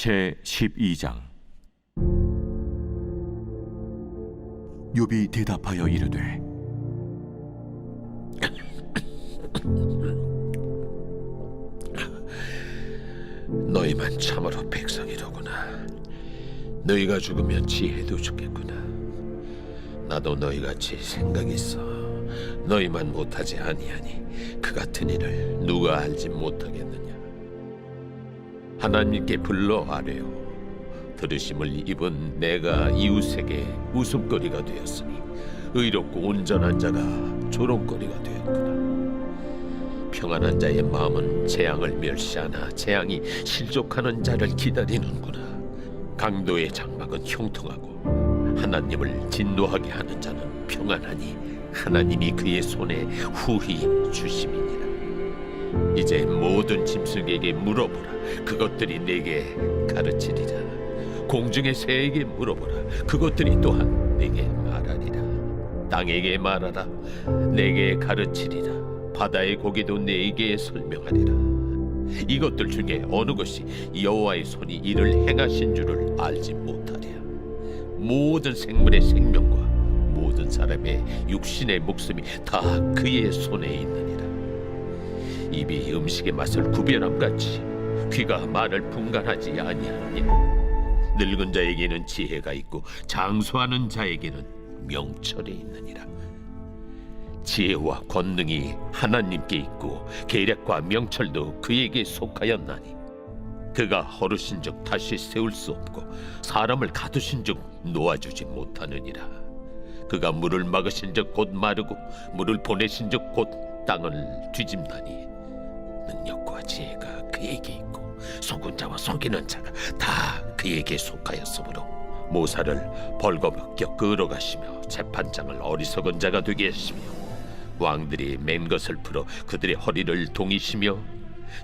제12장. 욥이 대답하여 이르되 너희만 참으로 백성이로구나. 너희가 죽으면 지혜도 죽겠구나. 나도 너희같이 생각이 있어. 너희만 못하지 아니하니 그 같은 일을 누가 알지 못하겠느냐. 하나님께 불러 아뢰요. 들으심을 입은 내가 이웃에게 웃음거리가 되었으니 의롭고 온전한 자가 조롱거리가 되었구나. 평안한 자의 마음은 재앙을 멸시하나 재앙이 실족하는 자를 기다리는구나. 강도의 장막은 형통하고 하나님을 진노하게 하는 자는 평안하니 하나님이 그의 손에 후히 주심이니라. 이제 모든 짐승에게 물어보라. 그것들이 내게 가르치리라. 공중의 새에게 물어보라. 그것들이 또한 내게 말하리라. 땅에게 말하라. 내게 가르치리라. 바다의 고기도 내게 설명하리라. 이것들 중에 어느 것이 여호와의 손이 이를 행하신 줄을 알지 못하랴. 모든 생물의 생명과 모든 사람의 육신의 목숨이 다 그의 손에 있느니라. 입이 음식의 맛을 구별함같이 귀가 말을 분간하지 아니하느냐. 늙은 자에게는 지혜가 있고 장수하는 자에게는 명철이 있느니라. 지혜와 권능이 하나님께 있고 계략과 명철도 그에게 속하였나니 그가 허르신즉 다시 세울 수 없고 사람을 가두신즉 놓아주지 못하느니라. 그가 물을 막으신즉 곧 마르고 물을 보내신즉 곧 땅을 뒤집나니 능력과 지혜가 그에게 있고 속은 자와 속이는 자가 다 그에게 속하였으므로 모사를 벌거벗겨 끌어가시며 재판장을 어리석은 자가 되게 하시며 왕들이 맨 것을 풀어 그들의 허리를 동이시며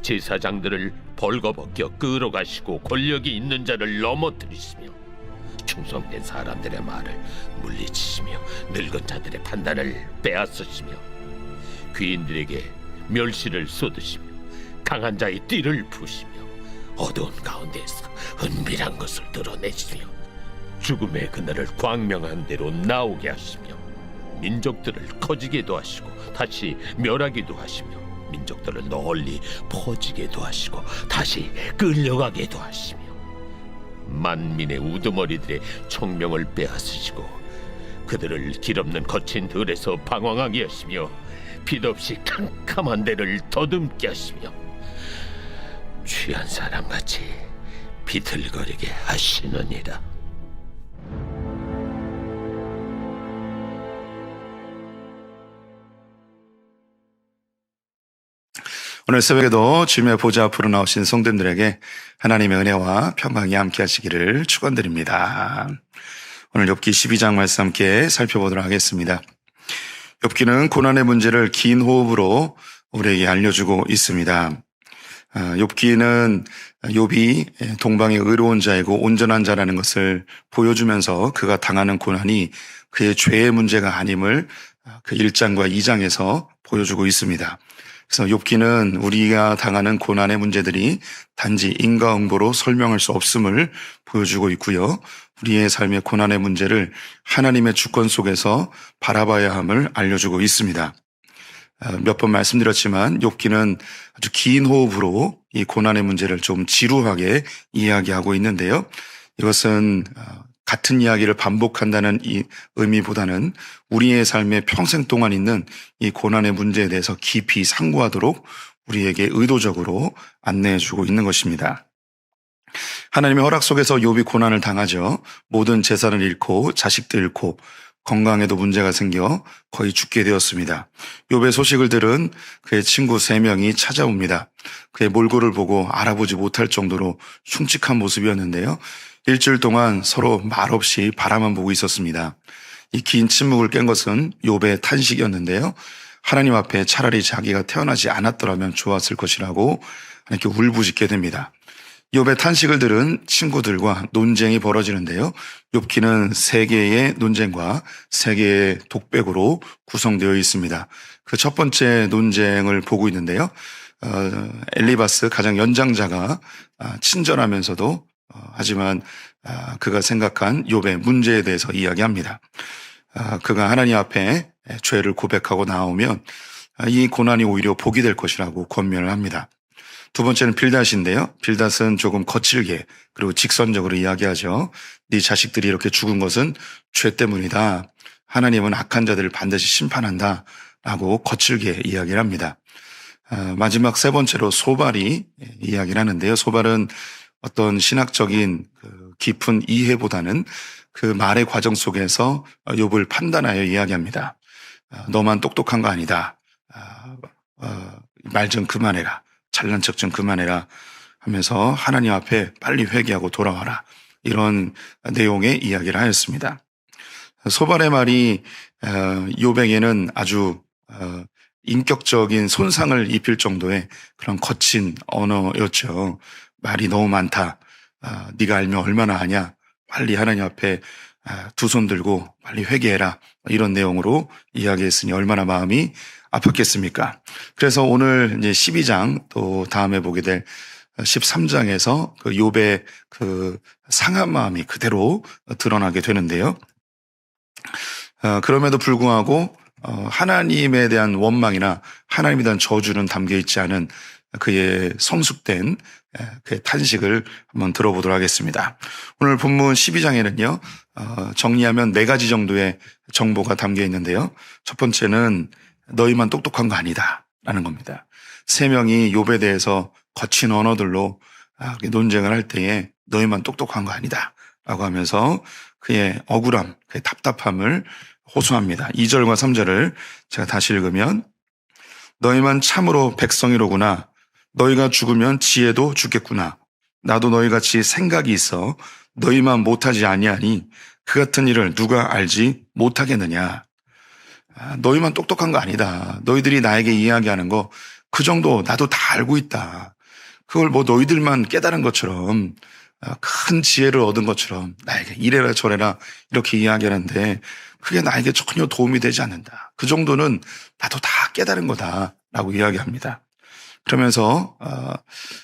제사장들을 벌거벗겨 끌어가시고 권력이 있는 자를 넘어뜨리시며 충성된 사람들의 말을 물리치시며 늙은 자들의 판단을 빼앗으시며 귀인들에게 멸시를 쏟으시며 강한 자의 띠를 부시며 어두운 가운데서 은밀한 것을 드러내시며 죽음의 그날을 광명한 대로 나오게 하시며 민족들을 커지게도 하시고 다시 멸하기도 하시며 민족들을 널리 퍼지게도 하시고 다시 끌려가게도 하시며 만민의 우두머리들의 총명을 빼앗으시고 그들을 길없는 거친 들에서 방황하게 하시며 빛없이 캄캄한 데를 더듬게 하시며 취한 사람같이 비틀거리게 하시느니라. 오늘 새벽에도 주님의 보좌 앞으로 나오신 성도님들에게 하나님의 은혜와 평강이 함께 하시기를 축원드립니다. 오늘 욥기 12장 말씀 함께 살펴보도록 하겠습니다. 욥기는 고난의 문제를 긴 호흡으로 우리에게 알려주고 있습니다. 욥기는 욥이 동방의 의로운 자이고 온전한 자라는 것을 보여주면서 그가 당하는 고난이 그의 죄의 문제가 아님을 그 1장과 2장에서 보여주고 있습니다. 그래서 욥기는 우리가 당하는 고난의 문제들이 단지 인과응보로 설명할 수 없음을 보여주고 있고요. 우리의 삶의 고난의 문제를 하나님의 주권 속에서 바라봐야 함을 알려주고 있습니다. 몇 번 말씀드렸지만 욥기는 아주 긴 호흡으로 이 고난의 문제를 좀 지루하게 이야기하고 있는데요. 이것은 같은 이야기를 반복한다는 이 의미보다는 우리의 삶에 평생 동안 있는 이 고난의 문제에 대해서 깊이 상고하도록 우리에게 의도적으로 안내해주고 있는 것입니다. 하나님의 허락 속에서 욥이 고난을 당하죠. 모든 재산을 잃고 자식도 잃고 건강에도 문제가 생겨 거의 죽게 되었습니다. 욥의 소식을 들은 그의 친구 3명이 찾아옵니다. 그의 몰골을 보고 알아보지 못할 정도로 흉측한 모습이었는데요. 일주일 동안 서로 말없이 바라만 보고 있었습니다. 이 긴 침묵을 깬 것은 욥의 탄식이었는데요. 하나님 앞에 차라리 자기가 태어나지 않았더라면 좋았을 것이라고 이렇게 울부짖게 됩니다. 욥의 탄식을 들은 친구들과 논쟁이 벌어지는데요. 욥기는 3개의 논쟁과 3개의 독백으로 구성되어 있습니다. 그 첫 번째 논쟁을 보고 있는데요. 엘리바스 가장 연장자가 친절하면서도 하지만 그가 생각한 욥의 문제에 대해서 이야기합니다. 그가 하나님 앞에 죄를 고백하고 나오면 이 고난이 오히려 복이 될 것이라고 권면을 합니다. 두 번째는 빌닷인데요. 빌닷은 조금 거칠게 그리고 직선적으로 이야기하죠. 네 자식들이 이렇게 죽은 것은 죄 때문이다. 하나님은 악한 자들을 반드시 심판한다 라고 거칠게 이야기를 합니다. 마지막 세 번째로 소발이 이야기를 하는데요. 소발은 어떤 신학적인 깊은 이해보다는 그 말의 과정 속에서 욥을 판단하여 이야기합니다. 너만 똑똑한 거 아니다. 말 좀 그만해라. 잘난 척 좀 그만해라 하면서 하나님 앞에 빨리 회개하고 돌아와라. 이런 내용의 이야기를 하였습니다. 소발의 말이 욥에게는 아주 인격적인 손상을 입힐 정도의 그런 거친 언어였죠. 말이 너무 많다. 네가 알면 얼마나 하냐. 빨리 하나님 앞에 두 손 들고 빨리 회개해라. 이런 내용으로 이야기했으니 얼마나 마음이 아팠겠습니까? 그래서 오늘 이제 12장 또 다음에 보게 될 13장에서 그 욥의 그 상한 마음이 그대로 드러나게 되는데요. 그럼에도 불구하고 하나님에 대한 원망이나 하나님에 대한 저주는 담겨 있지 않은 그의 성숙된 그의 탄식을 한번 들어보도록 하겠습니다. 오늘 본문 12장에는요, 정리하면 4가지 정도의 정보가 담겨 있는데요. 첫 번째는 너희만 똑똑한 거 아니다 라는 겁니다. 3명이 욥에 대해서 거친 언어들로 논쟁을 할 때에 너희만 똑똑한 거 아니다 라고 하면서 그의 억울함, 그의 답답함을 호소합니다. 2절과 3절을 제가 다시 읽으면 너희만 참으로 백성이로구나. 너희가 죽으면 지혜도 죽겠구나. 나도 너희같이 생각이 있어 너희만 못하지 아니하니 그 같은 일을 누가 알지 못하겠느냐. 너희만 똑똑한 거 아니다. 너희들이 나에게 이야기하는 거 그 정도 나도 다 알고 있다. 그걸 뭐 너희들만 깨달은 것처럼 큰 지혜를 얻은 것처럼 나에게 이래라 저래라 이렇게 이야기하는데 그게 나에게 전혀 도움이 되지 않는다. 그 정도는 나도 다 깨달은 거다라고 이야기합니다. 그러면서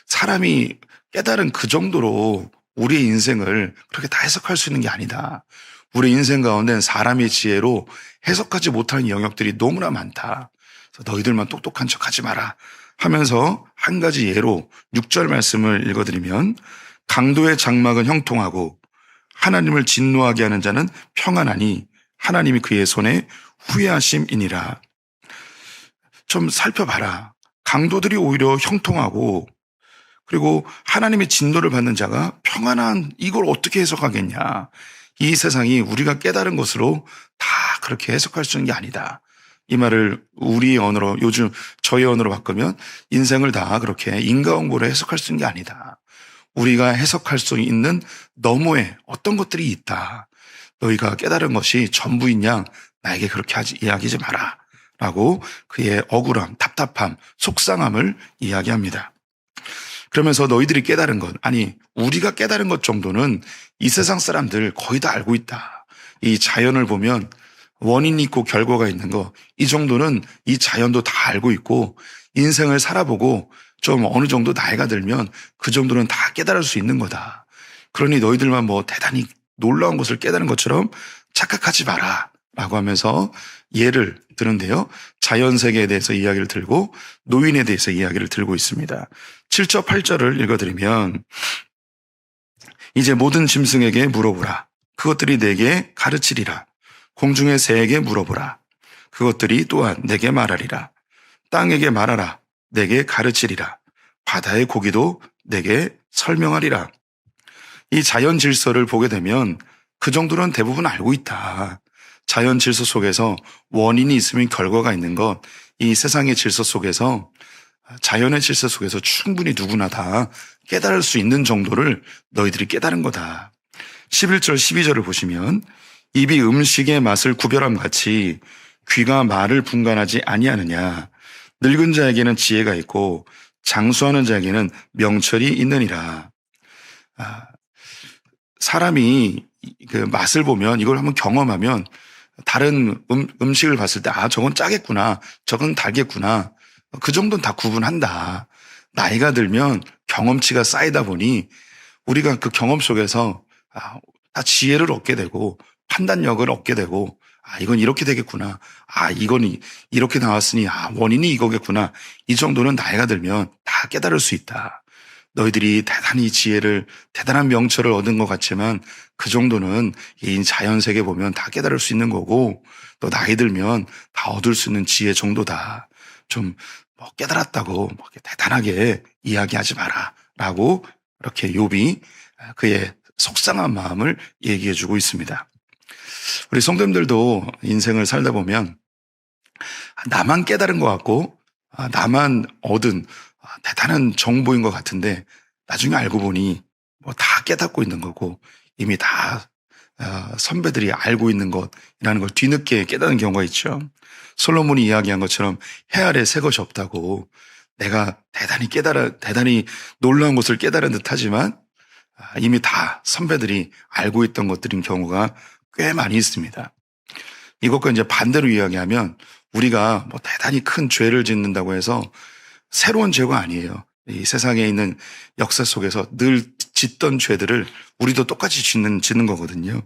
사람이 깨달은 그 정도로 우리의 인생을 그렇게 다 해석할 수 있는 게 아니다. 우리 인생 가운데는 사람의 지혜로 해석하지 못하는 영역들이 너무나 많다. 그래서 너희들만 똑똑한 척하지 마라 하면서 한 가지 예로 6절 말씀을 읽어드리면 강도의 장막은 형통하고 하나님을 진노하게 하는 자는 평안하니 하나님이 그의 손에 후회하심이니라. 좀 살펴봐라. 강도들이 오히려 형통하고 그리고 하나님의 진노를 받는 자가 평안한, 이걸 어떻게 해석하겠냐. 이 세상이 우리가 깨달은 것으로 다 그렇게 해석할 수 있는 게 아니다. 이 말을 우리 언어로, 요즘 저희 언어로 바꾸면 인생을 다 그렇게 인과응보로 해석할 수 있는 게 아니다. 우리가 해석할 수 있는 너머에 어떤 것들이 있다. 너희가 깨달은 것이 전부인 양 나에게 그렇게 이야기하지 마라 라고 그의 억울함, 답답함, 속상함을 이야기합니다. 그러면서 너희들이 깨달은 것, 아니 우리가 깨달은 것 정도는 이 세상 사람들 거의 다 알고 있다. 이 자연을 보면 원인이 있고 결과가 있는 거, 이 정도는 이 자연도 다 알고 있고 인생을 살아보고 좀 어느 정도 나이가 들면 그 정도는 다 깨달을 수 있는 거다. 그러니 너희들만 뭐 대단히 놀라운 것을 깨달은 것처럼 착각하지 마라 라고 하면서 예를 드는데요. 자연세계에 대해서 이야기를 들고 노인에 대해서 이야기를 들고 있습니다. 7절 8절을 읽어드리면 이제 모든 짐승에게 물어보라. 그것들이 내게 가르치리라. 공중의 새에게 물어보라. 그것들이 또한 내게 말하리라. 땅에게 말하라. 내게 가르치리라. 바다의 고기도 내게 설명하리라. 이 자연 질서를 보게 되면 그 정도는 대부분 알고 있다. 자연 질서 속에서 원인이 있으면 결과가 있는 것, 이 세상의 질서 속에서, 자연의 질서 속에서 충분히 누구나 다 깨달을 수 있는 정도를 너희들이 깨달은 거다. 11절 12절을 보시면 입이 음식의 맛을 구별함 같이 귀가 말을 분간하지 아니하느냐. 늙은 자에게는 지혜가 있고 장수하는 자에게는 명철이 있느니라. 사람이 그 맛을 보면, 이걸 한번 경험하면 다른 음식을 봤을 때 저건 짜겠구나, 저건 달겠구나, 그 정도는 다 구분한다. 나이가 들면 경험치가 쌓이다 보니 우리가 그 경험 속에서 다 지혜를 얻게 되고 판단력을 얻게 되고 이건 이렇게 되겠구나. 이건 이렇게 나왔으니 원인이 이거겠구나. 이 정도는 나이가 들면 다 깨달을 수 있다. 너희들이 대단히 지혜를 대단한 명철을 얻은 것 같지만 그 정도는 이 자연세계 보면 다 깨달을 수 있는 거고 또 나이 들면 다 얻을 수 있는 지혜 정도다. 좀 깨달았다고 대단하게 이야기하지 마라 라고 이렇게 욥이 그의 속상한 마음을 얘기해 주고 있습니다. 우리 성도님들도 인생을 살다 보면 나만 깨달은 것 같고 나만 얻은 대단한 정보인 것 같은데 나중에 알고 보니 다 깨닫고 있는 거고 이미 다 선배들이 알고 있는 것이라는 걸 뒤늦게 깨닫는 경우가 있죠. 솔로몬이 이야기한 것처럼 해 아래 새 것이 없다고 내가 대단히 놀라운 것을 깨달은 듯 하지만 이미 다 선배들이 알고 있던 것들인 경우가 꽤 많이 있습니다. 이것과 이제 반대로 이야기하면 우리가 대단히 큰 죄를 짓는다고 해서 새로운 죄가 아니에요. 이 세상에 있는 역사 속에서 늘 짓던 죄들을 우리도 똑같이 짓는 거거든요.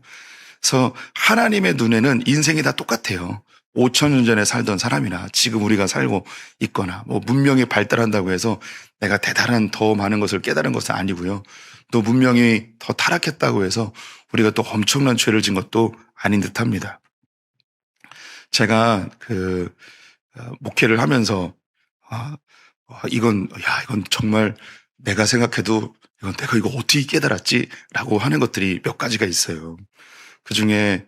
그래서 하나님의 눈에는 인생이 다 똑같아요. 5,000년 전에 살던 사람이나 지금 우리가 살고 있거나 문명이 발달한다고 해서 내가 대단한 더 많은 것을 깨달은 것은 아니고요. 또 문명이 더 타락했다고 해서 우리가 또 엄청난 죄를 진 것도 아닌 듯합니다. 제가 목회를 하면서 이건 정말 내가 생각해도 내가 이거 어떻게 깨달았지라고 하는 것들이 몇 가지가 있어요. 그 중에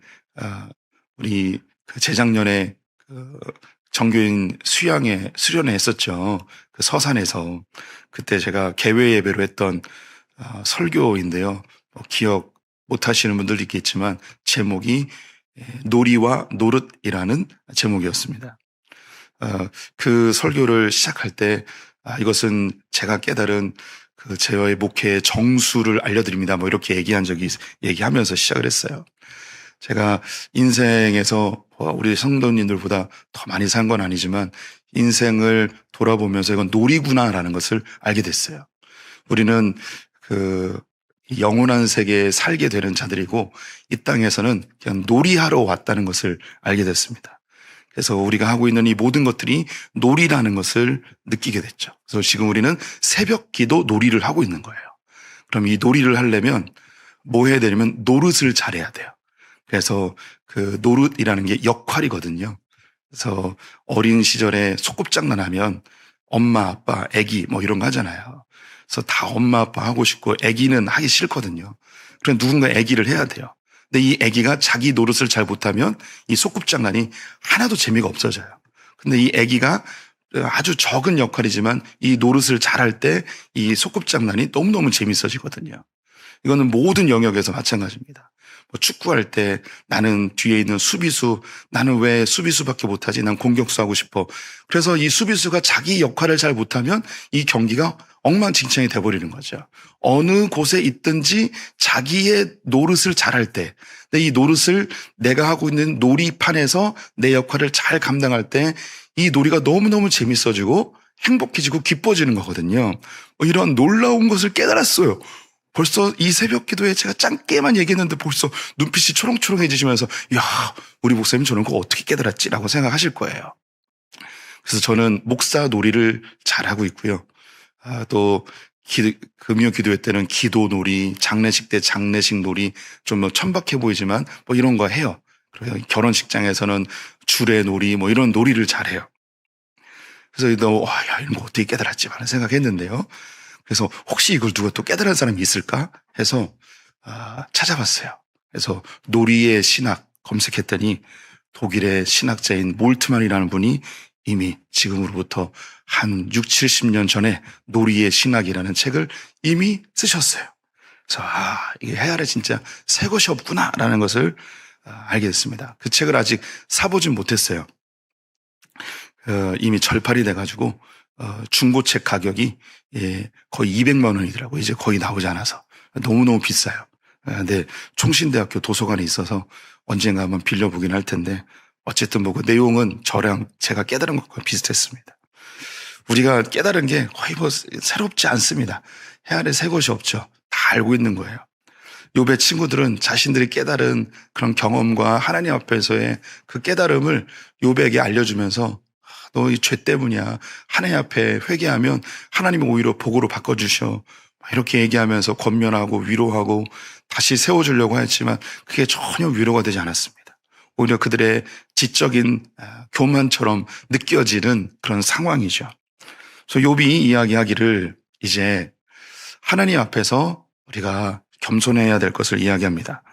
우리 재작년에 정교인 수련회 했었죠. 그 서산에서 그때 제가 개회 예배로 했던 설교인데요. 기억 못 하시는 분들도 있겠지만 제목이 놀이와 노릇이라는 제목이었습니다. 그 설교를 시작할 때 이것은 제가 깨달은 제의 목회의 정수를 알려드립니다. 이렇게 얘기하면서 시작을 했어요. 제가 인생에서 우리 성도님들보다 더 많이 산 건 아니지만 인생을 돌아보면서 이건 놀이구나라는 것을 알게 됐어요. 우리는 영원한 세계에 살게 되는 자들이고 이 땅에서는 그냥 놀이하러 왔다는 것을 알게 됐습니다. 그래서 우리가 하고 있는 이 모든 것들이 놀이라는 것을 느끼게 됐죠. 그래서 지금 우리는 새벽 기도 놀이를 하고 있는 거예요. 그럼 이 놀이를 하려면 뭐 해야 되냐면 노릇을 잘해야 돼요. 그래서 그 노릇이라는 게 역할이거든요. 그래서 어린 시절에 소꿉장난하면 엄마, 아빠, 애기 이런 거 하잖아요. 그래서 다 엄마, 아빠 하고 싶고 애기는 하기 싫거든요. 그럼 누군가 애기를 해야 돼요. 근데 이 애기가 자기 노릇을 잘 못하면 이 소꿉장난이 하나도 재미가 없어져요. 근데 이 애기가 아주 적은 역할이지만 이 노릇을 잘할 때 이 소꿉장난이 너무너무 재밌어지거든요. 이거는 모든 영역에서 마찬가지입니다. 축구할 때 나는 뒤에 있는 수비수, 나는 왜 수비수밖에 못하지? 난 공격수 하고 싶어. 그래서 이 수비수가 자기 역할을 잘 못하면 이 경기가 엉망진창이 돼버리는 거죠. 어느 곳에 있든지 자기의 노릇을 잘할 때, 근데 이 노릇을 내가 하고 있는 놀이판에서 내 역할을 잘 감당할 때 이 놀이가 너무너무 재밌어지고 행복해지고 기뻐지는 거거든요. 이런 놀라운 것을 깨달았어요. 벌써 이 새벽 기도에 제가 짧게만 얘기했는데 벌써 눈빛이 초롱초롱해지시면서 우리 목사님 저는 그거 어떻게 깨달았지라고 생각하실 거예요. 그래서 저는 목사 놀이를 잘하고 있고요. 또 금요 기도회 때는 기도 놀이, 장례식 때 장례식 놀이 좀 천박해 보이지만 이런 거 해요. 그리고 결혼식장에서는 주례 놀이 이런 놀이를 잘해요. 그래서 이런 거 어떻게 깨달았지 하는 생각했는데요. 그래서 혹시 이걸 누가 또 깨달은 사람이 있을까 해서 찾아봤어요. 그래서 놀이의 신학 검색했더니 독일의 신학자인 몰트만이라는 분이 이미 지금으로부터 한 6, 70년 전에 놀이의 신학이라는 책을 이미 쓰셨어요. 그래서 이게 해 아래 진짜 새 것이 없구나라는 것을 알게 됐습니다. 그 책을 아직 사보진 못했어요. 이미 절판이 돼가지고 중고책 가격이 거의 200만 원이더라고요. 이제 거의 나오지 않아서 너무너무 비싸요. 근데 총신대학교 도서관에 있어서 언젠가 한번 빌려보긴 할 텐데 어쨌든 그 내용은 저랑 제가 깨달은 것과 비슷했습니다. 우리가 깨달은 게 거의 새롭지 않습니다. 해 아래 새 것이 없죠. 다 다 알고 있는 거예요. 욥의 친구들은 자신들이 깨달은 그런 경험과 하나님 앞에서의 그 깨달음을 욥에게 알려주면서 너 이 죄 때문이야. 하나님 앞에 회개하면 하나님이 오히려 복으로 바꿔주셔. 이렇게 얘기하면서 권면하고 위로하고 다시 세워주려고 했지만 그게 전혀 위로가 되지 않았습니다. 오히려 그들의 지적인 교만처럼 느껴지는 그런 상황이죠. 그래서 욥이 이야기하기를 이제 하나님 앞에서 우리가 겸손해야 될 것을 이야기합니다.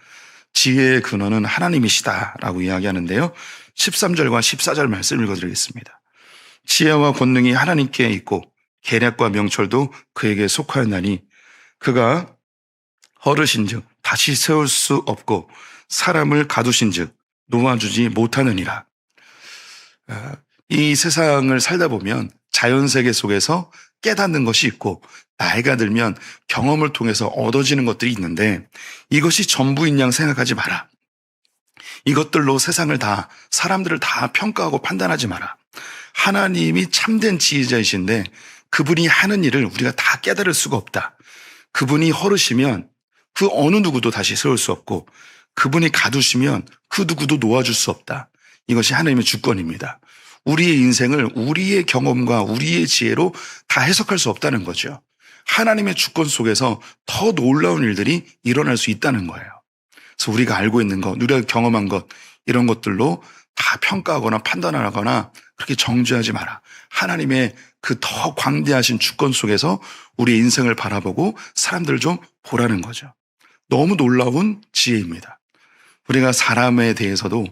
지혜의 근원은 하나님이시다라고 이야기하는데요. 13절과 14절 말씀 읽어드리겠습니다. 지혜와 권능이 하나님께 있고 계략과 명철도 그에게 속하였나니 그가 허르신즉 다시 세울 수 없고 사람을 가두신즉 놓아주지 못하느니라. 이 세상을 살다 보면 자연세계 속에서 깨닫는 것이 있고 나이가 들면 경험을 통해서 얻어지는 것들이 있는데 이것이 전부인 양 생각하지 마라. 이것들로 세상을 다 사람들을 다 평가하고 판단하지 마라. 하나님이 참된 지혜자이신데 그분이 하는 일을 우리가 다 깨달을 수가 없다. 그분이 허르시면 그 어느 누구도 다시 세울 수 없고 그분이 가두시면 그 누구도 놓아줄 수 없다. 이것이 하나님의 주권입니다. 우리의 인생을 우리의 경험과 우리의 지혜로 다 해석할 수 없다는 거죠. 하나님의 주권 속에서 더 놀라운 일들이 일어날 수 있다는 거예요. 그래서 우리가 알고 있는 것, 우리가 경험한 것 이런 것들로 다 평가하거나 판단하거나 그렇게 정죄하지 마라. 하나님의 그 더 광대하신 주권 속에서 우리의 인생을 바라보고 사람들을 좀 보라는 거죠. 너무 놀라운 지혜입니다. 우리가 사람에 대해서도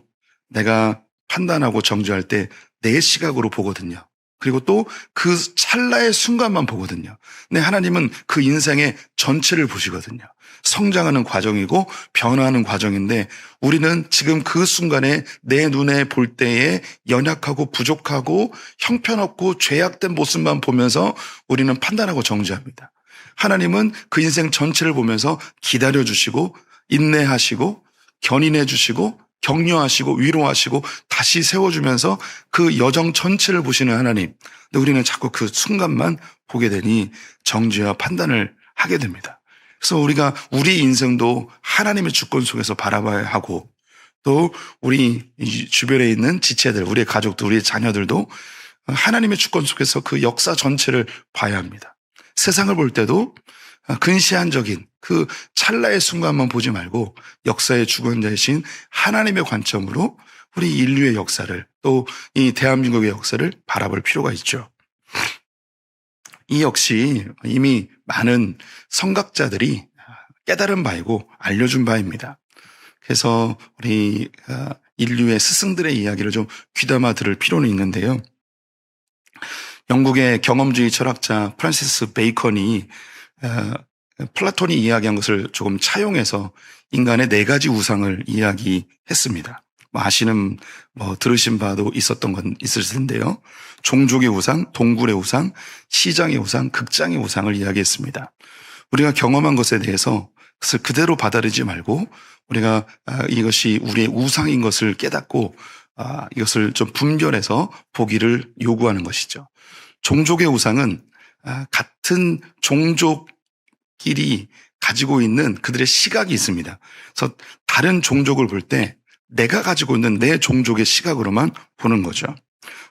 내가 판단하고 정죄할 때 내 시각으로 보거든요. 그리고 또 그 찰나의 순간만 보거든요. 근데 하나님은 그 인생의 전체를 보시거든요. 성장하는 과정이고 변화하는 과정인데 우리는 지금 그 순간에 내 눈에 볼 때에 연약하고 부족하고 형편없고 죄악된 모습만 보면서 우리는 판단하고 정죄합니다. 하나님은 그 인생 전체를 보면서 기다려주시고 인내하시고 견인해주시고 격려하시고 위로하시고 다시 세워주면서 그 여정 전체를 보시는 하나님. 근데 우리는 자꾸 그 순간만 보게 되니 정죄와 판단을 하게 됩니다. 그래서 우리가 우리 인생도 하나님의 주권 속에서 바라봐야 하고 또 우리 주변에 있는 지체들, 우리의 가족들, 우리의 자녀들도 하나님의 주권 속에서 그 역사 전체를 봐야 합니다. 세상을 볼 때도 근시안적인 그 찰나의 순간만 보지 말고 역사의 주권자이신 하나님의 관점으로 우리 인류의 역사를 또 이 대한민국의 역사를 바라볼 필요가 있죠. 이 역시 이미 많은 성각자들이 깨달은 바이고 알려준 바입니다. 그래서 우리 인류의 스승들의 이야기를 좀 귀담아 들을 필요는 있는데요. 영국의 경험주의 철학자 프란시스 베이컨이 플라톤이 이야기한 것을 조금 차용해서 인간의 4가지 우상을 이야기했습니다. 아시는 들으신 바도 있었던 건 있을 텐데요. 종족의 우상, 동굴의 우상, 시장의 우상, 극장의 우상을 이야기했습니다. 우리가 경험한 것에 대해서 그것을 그대로 받아들이지 말고 우리가 이것이 우리의 우상인 것을 깨닫고 이것을 좀 분별해서 보기를 요구하는 것이죠. 종족의 우상은 같은 종족끼리 가지고 있는 그들의 시각이 있습니다. 그래서 다른 종족을 볼 때 내가 가지고 있는 내 종족의 시각으로만 보는 거죠.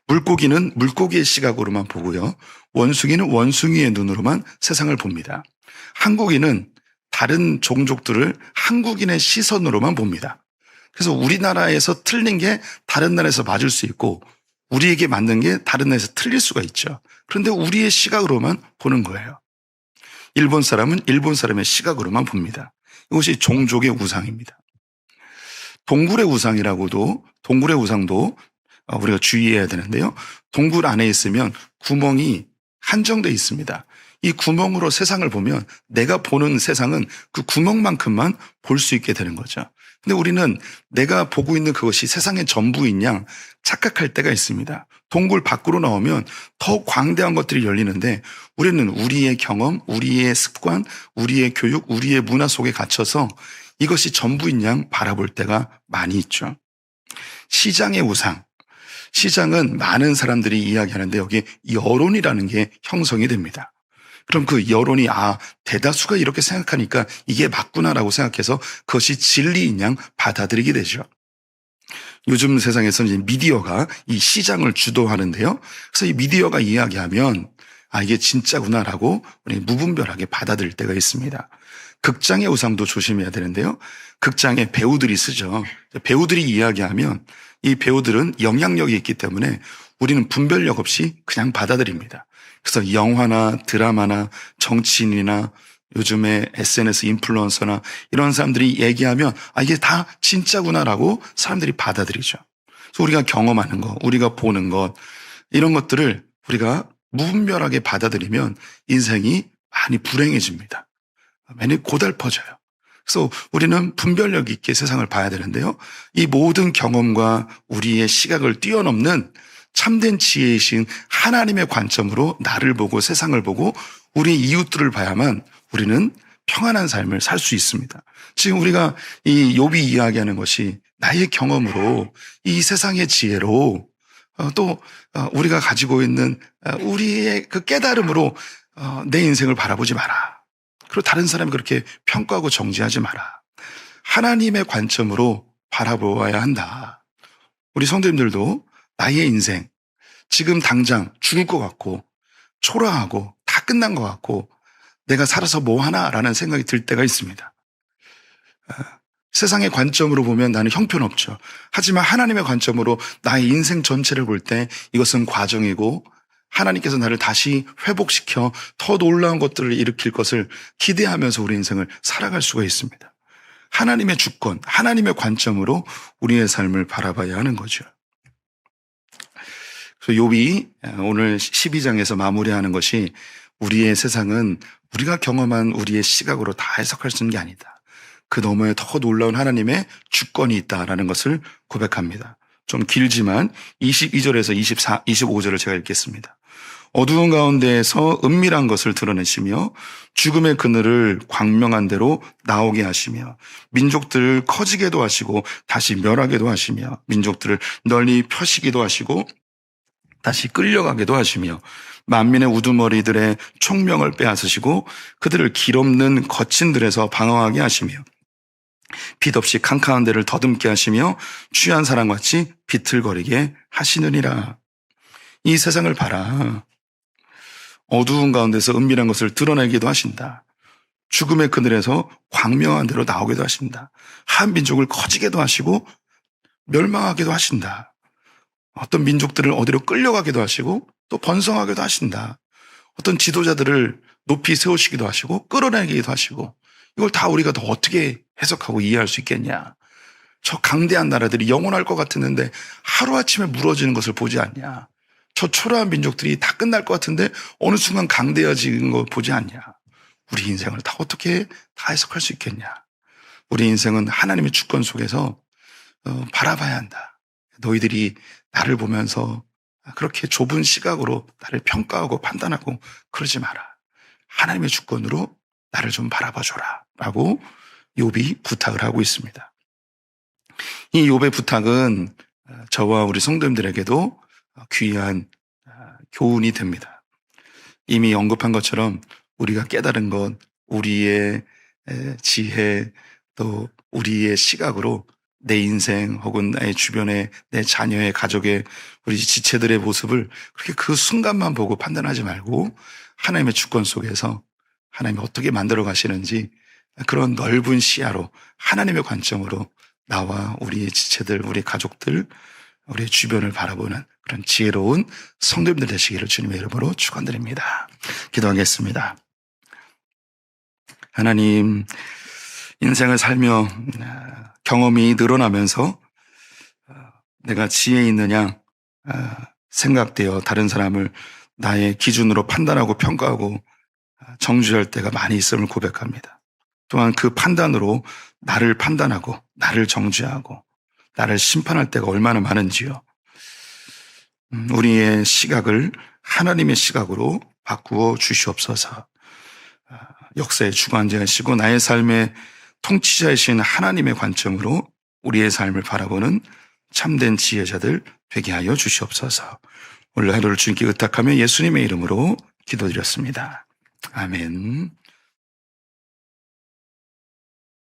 물고기는 물고기의 시각으로만 보고요. 원숭이는 원숭이의 눈으로만 세상을 봅니다. 한국인은 다른 종족들을 한국인의 시선으로만 봅니다. 그래서 우리나라에서 틀린 게 다른 나라에서 맞을 수 있고 우리에게 맞는 게 다른 나라에서 틀릴 수가 있죠. 그런데 우리의 시각으로만 보는 거예요. 일본 사람은 일본 사람의 시각으로만 봅니다. 이것이 종족의 우상입니다. 동굴의 우상도 우리가 주의해야 되는데요. 동굴 안에 있으면 구멍이 한정되어 있습니다. 이 구멍으로 세상을 보면 내가 보는 세상은 그 구멍만큼만 볼 수 있게 되는 거죠. 근데 우리는 내가 보고 있는 그것이 세상의 전부인 양 착각할 때가 있습니다. 동굴 밖으로 나오면 더 광대한 것들이 열리는데 우리는 우리의 경험, 우리의 습관, 우리의 교육, 우리의 문화 속에 갇혀서 이것이 전부인 양 바라볼 때가 많이 있죠. 시장의 우상. 시장은 많은 사람들이 이야기하는데 여기에 여론이라는 게 형성이 됩니다. 그럼 그 여론이 대다수가 이렇게 생각하니까 이게 맞구나라고 생각해서 그것이 진리인 양 받아들이게 되죠. 요즘 세상에서는 이제 미디어가 이 시장을 주도하는데요. 그래서 이 미디어가 이야기하면 이게 진짜구나라고 우리 무분별하게 받아들일 때가 있습니다. 극장의 우상도 조심해야 되는데요. 극장에 배우들이 쓰죠. 배우들이 이야기하면 이 배우들은 영향력이 있기 때문에 우리는 분별력 없이 그냥 받아들입니다. 그래서 영화나 드라마나 정치인이나 요즘에 SNS 인플루언서나 이런 사람들이 얘기하면 이게 다 진짜구나라고 사람들이 받아들이죠. 그래서 우리가 경험하는 것, 우리가 보는 것, 이런 것들을 우리가 무분별하게 받아들이면 인생이 많이 불행해집니다. 많이 고달퍼져요. 그래서 우리는 분별력 있게 세상을 봐야 되는데요. 이 모든 경험과 우리의 시각을 뛰어넘는 참된 지혜이신 하나님의 관점으로 나를 보고 세상을 보고 우리 이웃들을 봐야만 우리는 평안한 삶을 살 수 있습니다. 지금 우리가 이 욥이 이야기하는 것이 나의 경험으로 이 세상의 지혜로 또 우리가 가지고 있는 우리의 그 깨달음으로 내 인생을 바라보지 마라. 그리고 다른 사람이 그렇게 평가하고 정죄하지 마라. 하나님의 관점으로 바라보아야 한다. 우리 성도님들도 나의 인생 지금 당장 죽을 것 같고 초라하고 다 끝난 것 같고 내가 살아서 뭐 하나라는 생각이 들 때가 있습니다. 세상의 관점으로 보면 나는 형편없죠. 하지만 하나님의 관점으로 나의 인생 전체를 볼 때 이것은 과정이고 하나님께서 나를 다시 회복시켜 더 놀라운 것들을 일으킬 것을 기대하면서 우리 인생을 살아갈 수가 있습니다. 하나님의 주권, 하나님의 관점으로 우리의 삶을 바라봐야 하는 거죠. 그래서 욥이 오늘 12장에서 마무리하는 것이 우리의 세상은 우리가 경험한 우리의 시각으로 다 해석할 수 있는 게 아니다. 그 너머에 더 놀라운 하나님의 주권이 있다라는 것을 고백합니다. 좀 길지만 22절에서 25절을 제가 읽겠습니다. 어두운 가운데에서 은밀한 것을 드러내시며 죽음의 그늘을 광명한 대로 나오게 하시며 민족들을 커지게도 하시고 다시 멸하게도 하시며 민족들을 널리 펴시기도 하시고 다시 끌려가게도 하시며 만민의 우두머리들의 총명을 빼앗으시고 그들을 길없는 거친들에서 방황하게 하시며 빛 없이 캄캄한 데를 더듬게 하시며 취한 사람같이 비틀거리게 하시느니라. 이 세상을 봐라. 어두운 가운데서 은밀한 것을 드러내기도 하신다. 죽음의 그늘에서 광명한 데로 나오기도 하신다. 한 민족을 커지게도 하시고 멸망하게도 하신다. 어떤 민족들을 어디로 끌려가기도 하시고 또 번성하기도 하신다. 어떤 지도자들을 높이 세우시기도 하시고 끌어내기도 하시고 이걸 다 우리가 더 어떻게 해석하고 이해할 수 있겠냐. 저 강대한 나라들이 영원할 것 같았는데 하루아침에 무너지는 것을 보지 않냐. 저 초라한 민족들이 다 끝날 것 같은데 어느 순간 강대해지는 걸 보지 않냐. 우리 인생을 다 어떻게 다 해석할 수 있겠냐. 우리 인생은 하나님의 주권 속에서 바라봐야 한다. 너희들이 나를 보면서 그렇게 좁은 시각으로 나를 평가하고 판단하고 그러지 마라. 하나님의 주권으로 나를 좀 바라봐줘라 라고 욥이 부탁을 하고 있습니다. 이 욥의 부탁은 저와 우리 성도님들에게도 귀한 교훈이 됩니다. 이미 언급한 것처럼 우리가 깨달은 것, 우리의 지혜, 또 우리의 시각으로 내 인생 혹은 나의 주변의 내 자녀의 가족의 우리 지체들의 모습을 그렇게 그 순간만 보고 판단하지 말고 하나님의 주권 속에서 하나님이 어떻게 만들어 가시는지 그런 넓은 시야로 하나님의 관점으로 나와 우리의 지체들, 우리 가족들, 우리의 주변을 바라보는 그런 지혜로운 성도님들 되시기를 주님의 이름으로 축원드립니다. 기도하겠습니다. 하나님, 인생을 살며 경험이 늘어나면서 내가 지혜 있는 양 생각되어 다른 사람을 나의 기준으로 판단하고 평가하고 정죄할 때가 많이 있음을 고백합니다. 또한 그 판단으로 나를 판단하고 나를 정죄하고 나를 심판할 때가 얼마나 많은지요. 우리의 시각을 하나님의 시각으로 바꾸어 주시옵소서. 역사의 주관자이시고 나의 삶의 통치자이신 하나님의 관점으로 우리의 삶을 바라보는 참된 지혜자들 되게 하여 주시옵소서. 오늘 하루를 주님께 의탁하며 예수님의 이름으로 기도드렸습니다. 아멘.